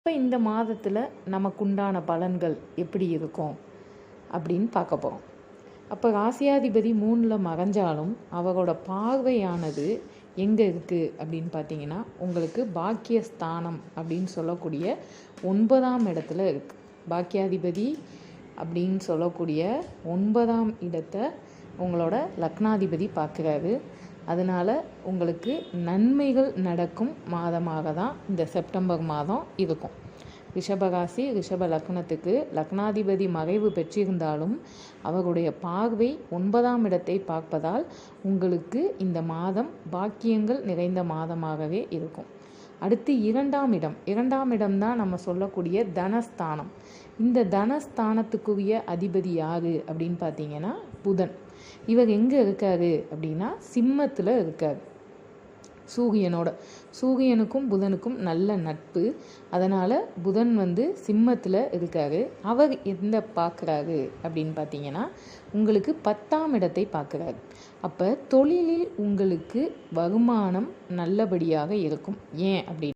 இப்போ இந்த மாதத்தில் நமக்குண்டான பலன்கள் எப்படி இருக்கும் அப்படின்னு பார்க்க போகிறோம். அப்போ ராசியாதிபதி 3ல் மறைஞ்சாலும் அவரோட பார்வையானது எங்கே இருக்குது அப்படின்னு பார்த்தீங்கன்னா, உங்களுக்கு பாக்கியஸ்தானம் அப்படின்னு சொல்லக்கூடிய 9ஆம் இடத்துல இருக்குது. பாக்கியாதிபதி அப்படின்னு சொல்லக்கூடிய 9ஆம் இடத்தை உங்களோட லக்னாதிபதி பார்க்குறாரு. அதனால் உங்களுக்கு நன்மைகள் நடக்கும் மாதமாக தான் இந்த செப்டம்பர் மாதம் இருக்கும். ரிஷபராசி ரிஷப லக்னத்துக்கு லக்னாதிபதி மறைவு பெற்றிருந்தாலும் அவருடைய பார்வை 9ஆம் இடத்தை பார்ப்பதால் உங்களுக்கு இந்த மாதம் பாக்கியங்கள் நிறைந்த மாதமாகவே இருக்கும். அடுத்து 2ஆம் இடம். 2ஆம் இடம் தான் நம்ம சொல்லக்கூடிய தனஸ்தானம். இந்த தனஸ்தானத்துக்குரிய அதிபதி யார் அப்படின்னு பார்த்தீங்கன்னா புதன். இவர் எங்கே இருக்காரு அப்படின்னா சிம்மத்தில் இருக்கார். சூரியனுக்கும் புதனுக்கும் நல்ல நட்பு. அதனால் புதன் சிம்மத்தில் இருக்காரு. அவர் எந்த பார்க்குறாரு அப்படின்னு பார்த்தீங்கன்னா உங்களுக்கு 10ஆம் இடத்தை பார்க்குறாரு. அப்போ தொழிலில் உங்களுக்கு வருமானம் நல்லபடியாக இருக்கும். ஏன் அப்படி